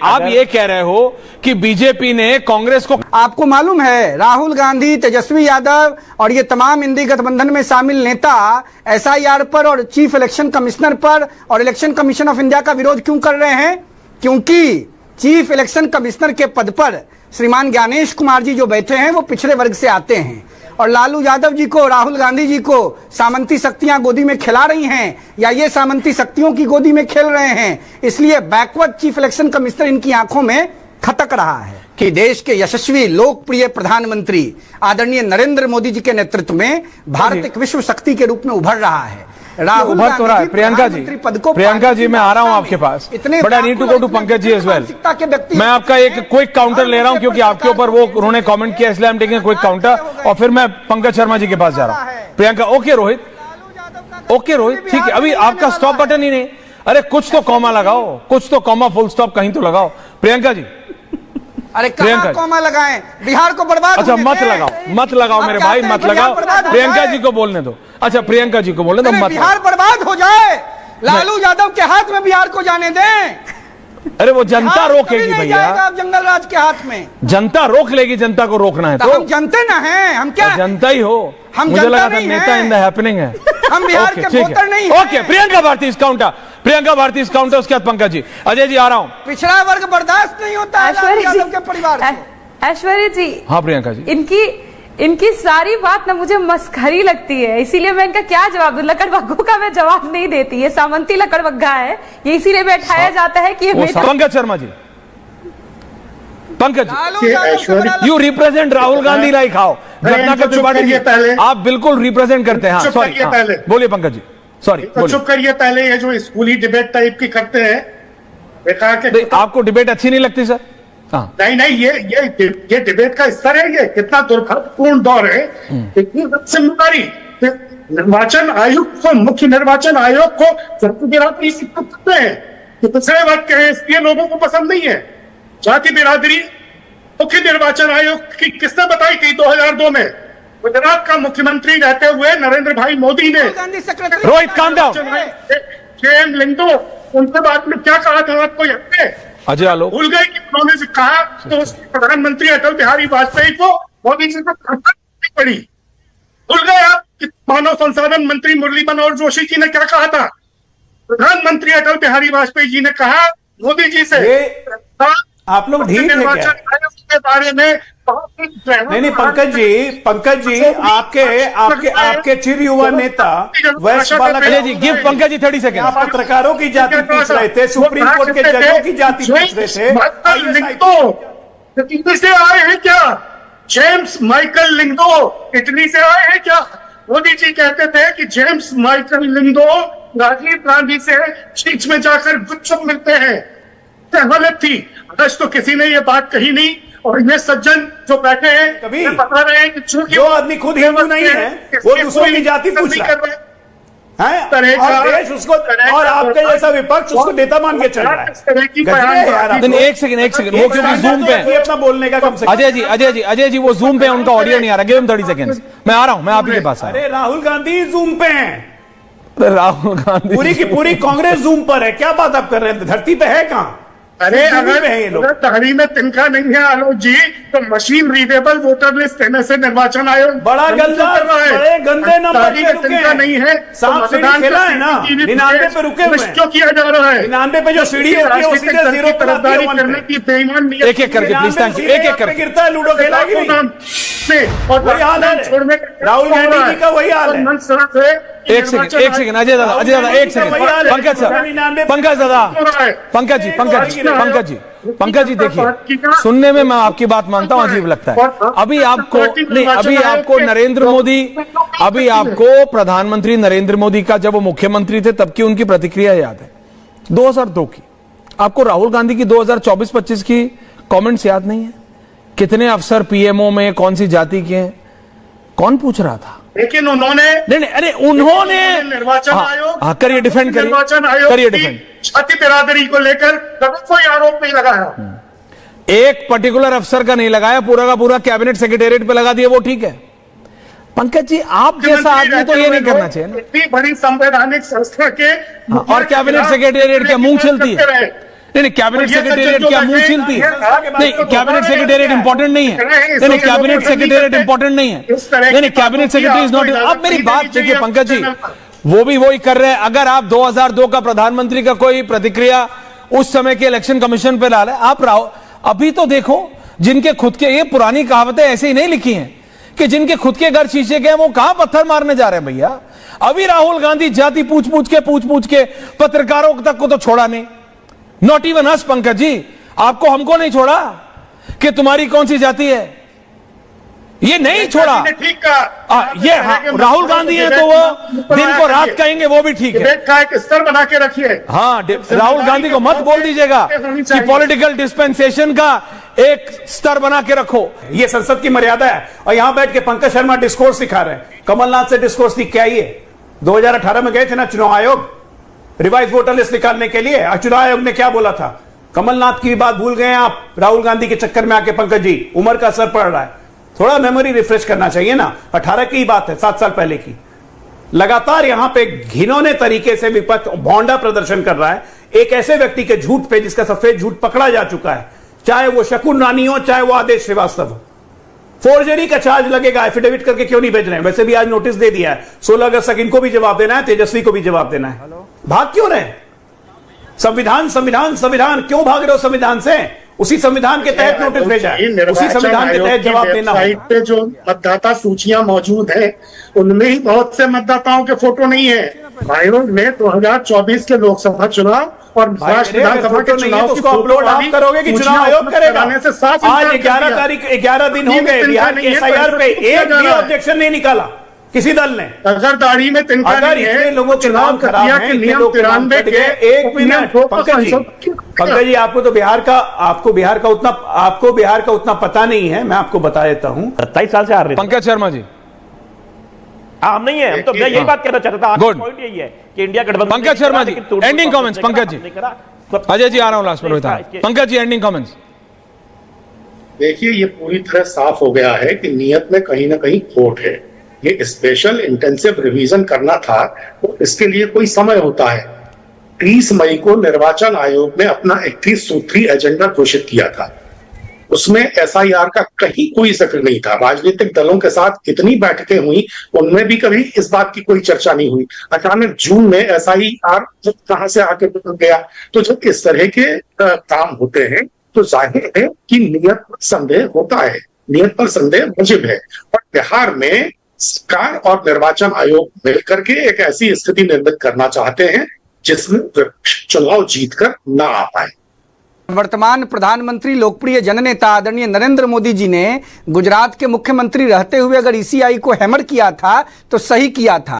आप ये कह रहे हो कि बीजेपी ने कांग्रेस को, आपको मालूम है राहुल गांधी, तेजस्वी यादव और ये तमाम इंडी गठबंधन में शामिल नेता एसआईआर पर और चीफ इलेक्शन कमिश्नर पर और इलेक्शन कमीशन ऑफ इंडिया का विरोध क्यों कर रहे हैं? क्योंकि चीफ इलेक्शन कमिश्नर के पद पर श्रीमान ज्ञानेश कुमार जी जो बैठे हैं वो पिछड़े वर्ग से आते हैं और लालू यादव जी को, राहुल गांधी जी को सामंती शक्तियां गोदी में खिला रही हैं या ये सामंती शक्तियों की गोदी में खेल रहे हैं। इसलिए बैकवर्ड चीफ इलेक्शन कमिश्नर इनकी आंखों में खटक रहा है कि देश के यशस्वी लोकप्रिय प्रधानमंत्री आदरणीय नरेंद्र मोदी जी के नेतृत्व में भारत एक विश्व शक्ति के रूप में उभर रहा है। राहुल उभर तो रहा है। प्रियंका जी मैं आ रहा हूं आपके पास, but I need to go to Pankaj ji as well. मैं आपका एक क्विक काउंटर ले रहा हूं क्योंकि आपके ऊपर वो उन्होंने कमेंट किया, इसलिए हम टेकिंग क्विक काउंटर और फिर मैं पंकज शर्मा जी के पास जा रहा हूं। प्रियंका, ओके रोहित, ठीक है, अभी आपका स्टॉप बटन ही नहीं। अरे कुछ तो कॉमा लगाओ, कुछ तो कॉमा फुल स्टॉप कहीं तो लगाओ। प्रियंका जी, अरे कहां कॉमा लगाएं? बिहार को बर्बाद, अच्छा मत लगाओ मेरे भाई, मत लगाओ। प्रियंका जी को बोलने दो। अच्छा प्रियंका जी को बोलने दो, मत। बिहार बर्बाद हो जाए, लालू यादव के हाथ में बिहार को जाने दें। अरे वो जनता रोकेगी भैया, आप जंगल राज के हाथ में जनता रोक लेगी। जनता को रोकना है तो हम जनते ना हैं, हम क्या जनता ही हो? मुझे लगा था नेता इन द हैपनिंग है। हम बिहार के वोटर नहीं। ओके, प्रियंका भारती इस काउंटर, प्रियंका भारती इस काउंटर, उसके बाद पंकज जी। अजय जी आ रहा हूं। पिछड़ा वर्ग बर्दाश्त नहीं होता है लालू यादव के परिवार से। ऐश्वर्या जी, हाँ प्रियंका जी, इनकी सारी बात ना मुझे मस्खरी लगती है, इसीलिए मैं इनका क्या जवाब दूं? लकड़बग्गों का मैं जवाब नहीं देती, ये सामंती लकड़बग्गा है, ये इसीलिए बैठाया जाता है कि Pankaj Sharma ji, Pankaj ji, you represent Rahul Gandhi like how घटना का त्रिपाठी, आप बिल्कुल रिप्रेजेंट करते हैं। हाँ सॉरी, बोलिए पंकज जी, सॉरी चुप करिए। पहले ये जो स्कूली डिबेट टाइप की करते हैं, देखा कि आपको डिबेट अच्छी नहीं लगती सर? नहीं, ये डिबेट का स्तर है, ये कितना दुर्भाग्यपूर्ण दौर है। इतनी जिम्मेदारी निर्वाचन आयुक्त को, मुख्य निर्वाचन आयोग को जाति बिरादरी करते हैं कि पिछड़े वर्ग के हैं इसलिए लोगों को पसंद नहीं है। जाति बिरादरी मुख्य निर्वाचन आयोग की किसने बताई थी? 2002 में गुजरात का मुख्यमंत्री रहते हुए नरेंद्र भाई मोदी ने। Rohit calm down. लिंगो उनके बाद में क्या कहा था आपको याद है? अजय आलोक भूल गए कि उन्होंने कहा तो प्रधानमंत्री अटल बिहारी वाजपेयी को मोदी जी को पड़ी। भूल गए आप कि मानव संसाधन मंत्री मुरली मनोहर जोशी जी ने क्या कहा था? प्रधानमंत्री अटल बिहारी वाजपेयी जी ने कहा मोदी जी से आप लोग ढीठ है क्या? के बारे में नहीं पंकज जी आपके चिर युवा नेता वैश्य बालक जी, गिव पंकज जी 30 सेकंड। आप पत्रकारों की जाति पूछ रहे थे, सुप्रीम कोर्ट के जजों की जाति पूछ रहे थे। इटली से आए हैं क्या? जेम्स माइकल लिंगो इटली से आए हैं क्या? मोदी जी कहते थे कि जेम्स माइकल लिंगो राजीव गांधी से बीच में जाकर गुपचुप मिलते हैं। गलत थी, आज तो किसी ने ये बात कही नहीं। और ये सज्जन जो बैठे हैं कभी बता रहे हैं कि जो आदमी खुद हिंदू नहीं है वो दूसरों की जाति पूछ रहा है, और देश उसको और आपके जैसा विपक्ष उसको नेता मान के चल रहा है। एक सेकंड वो क्योंकि जूम पे अपना बोलने का कम से कम। अजय जी वो जूम पे उनका ऑडियो नहीं आ रहा। Give him 30 seconds. मैं आ रहा हूं, मैं आपके पास। अरे राहुल गांधी जूम पे हैं। राहुल गांधी पूरी की पूरी कांग्रेस जूम पर है। क्या बात आप कर रहे हैं? धरती पे है कहां? अरे अगर तहरी में तिनका नहीं है आलोक जी, तो मशीन रीडेबल वोटर लिस्ट देने से निर्वाचन आयोग बड़ा गंदा बड़े गंदे नंबर पे तिनका नहीं है। सांप सीढ़ी खेला है ना, 99 पे रुके हुए हैं। क्यों किया जा रहा है? 99 पे जो सीढ़ी होती है वो सीधे 0 पर तरफदारी करने की बेईमान नीयत। एक करके प्लीज, थैंक यू। एक करके गिरता है, लूडो खेला कि नहीं? और वही हाल है राहुल गांधी जी का, वही हाल है। एक सेकंड अजय दादा एक सेकंड। पंकज जी देखिए, सुनने में मैं आपकी बात मानता हूं, अजीब लगता है। अभी आपको प्रधानमंत्री नरेंद्र मोदी का जब वो मुख्यमंत्री थे तब की उनकी प्रतिक्रिया याद है, 2002 की। आपको राहुल गांधी की 2024-25 की कमेंट्स याद नहीं है? कितने अफसर पीएमओ में कौन सी जाति के हैं, कौन पूछ रहा था? लेकिन उन्होंने निर्वाचन आयोग करिए डिफेंड, निर्वाचन आयोग जाति बिरादरी को लेकर कभी कोई आरोप नहीं लगाया। एक पर्टिकुलर अफसर का नहीं लगाया, पूरा का पूरा कैबिनेट सेक्रेटेरिएट पे लगा दिया, वो ठीक है। पंकज जी आप जैसा आदमी तो ये नहीं करना चाहिए ना। इतनी बड़ी संवैधानिक संस्था के और कैबिनेट सेक्रेटेरिएट क्या मुंह चलती है? नहीं, कैबिनेट सेक्रेटेरिएट क्या मुंह छीलती है? नहीं, कैबिनेट सेक्रेटेरिएट इंपॉर्टेंट नहीं है। नहीं, कैबिनेट सेक्रेटेरिएट इंपॉर्टेंट नहीं है। नहीं, कैबिनेट सेक्रेटरी इज नॉट। अब मेरी बात देखिए पंकज जी, वो भी वही कर रहे हैं। अगर आप 2002 का प्रधानमंत्री का कोई प्रतिक्रिया उस समय के इलेक्शन कमीशन पे डाले, आप अभी तो देखो, जिनके खुद के, ये पुरानी कहावतें ऐसे ही नहीं लिखी हैं कि जिनके खुद के घर शीशे के, वो कहां पत्थर मारने जा रहे हैं भैया। अभी राहुल गांधी जाति पूछ पूछ के पत्रकारों तक को तो छोड़ा नहीं। Not even us Pankaj ji, आपको हमको नहीं छोड़ा कि तुम्हारी कौन सी जाति है, ये नहीं छोड़ा। ठीक कहा, ये राहुल गांधी है तो वो दिन को रात कहेंगे, वो भी ठीक है। का एक स्तर बना के रखिए। हाँ, राहुल गांधी को मत बोल दीजिएगा कि पॉलिटिकल डिस्पेंसेशन का एक स्तर बना के रखो। ये संसद की मर्यादा है। और यहां बैठ के पंकज शर्मा डिस्कोर्स सिखा रहे हैं। कमलनाथ से डिस्कोर्स सीख के आइए। 2018 में गए थे ना चुनाव आयोग, रिवाइज वोटर लिस्ट निकालने के लिए, चुनाव आयोग ने क्या बोला था? कमलनाथ की बात भूल गए आप राहुल गांधी के चक्कर में आके। पंकज जी, उम्र का असर पड़ रहा है, थोड़ा मेमोरी रिफ्रेश करना चाहिए ना। 18 की बात है, 7 साल पहले की। लगातार यहां पे घिनौने तरीके से विपक्ष भौंडा प्रदर्शन कर रहा है एक ऐसे व्यक्ति के झूठ पे जिसका सफेद झूठ पकड़ा जा चुका है, चाहे वो शकुन रानी हो, चाहे वो आदेश श्रीवास्तव हो। फोर्जरी का चार्ज लगेगा, एफिडेविट करके क्यों नहीं भेज रहे हैं? वैसे भी आज नोटिस दे दिया है, 16 अगस्त तक इनको भी जवाब देना है, तेजस्वी को भी जवाब देना है। भाग क्यों रहे? संविधान संविधान संविधान, क्यों भाग रहे हो संविधान से? उसी संविधान के तहत नोटिस भेजा है, उसी संविधान के तहत जवाब देना है। वेबसाइट पे जो मतदाता सूचियां मौजूद है, उनमें ही बहुत से मतदाताओं के फोटो नहीं है। आयोग ने 2024 के लोकसभा चुनाव और विधानसभा के चुनाव उसको अपलोड आप करोगे कि चुनाव आयोग करेगा? आज 11 तारीख 11 दिन हो गए, बिहार के एसआईआर पे एक भी ऑब्जेक्शन नहीं निकाला किसी दल ने। अगर दाढ़ी में तिनका अगर इतने लोगों के नाम खराब हैं, इतने लोग 93 के, एक मिनट पंकज जी, आपको बिहार का उतना पता नहीं है, मैं आपको बता देता हूं। 27 साल से आ रहे हैं पंकज शर्मा जी। हम नहीं है, हम तो मैं यही बात कहना चाहता था। गुड पॉइंट यही है कि इंडिया गठबंधन। पंकज शर्मा जी, एंडिंग कमेंट्स। पंकज जी, अजय जी आ रहा हूं लास्ट में। Pankaj ji, ending comments. देखिए, ये पूरी तरह साफ हो गया है कि नियत में कहीं ना कहीं खोट है। ये स्पेशल इंटेंसिव रिवीजन करना था, तो इसके लिए कोई समय होता है। 30 मई को निर्वाचन आयोग ने अपना 31 सूत्री एजेंडा घोषित किया था। उसमें एसआईआर का कहीं कोई जिक्र नहीं था। राजनीतिक दलों के साथ कितनी बैठकें हुई, उनमें भी कभी इस बात की कोई चर्चा नहीं हुई। अचानक जून में एसआईआर कहां से आके बदल गया? तो जब इस तरह के काम होते हैं तो जाहिर है कि नियत पर संदेह होता है, नियत पर संदेह वाजिब है। और बिहार में सरकार और निर्वाचन आयोग मिलकर के एक ऐसी स्थिति निर्मित करना चाहते हैं जिसमें चुनाव जीतकर ना आ पाए। वर्तमान प्रधानमंत्री लोकप्रिय जननेता आदरणीय नरेंद्र मोदी जी ने गुजरात के मुख्यमंत्री रहते हुए अगर ईसीआई को हैमर किया था तो सही किया था।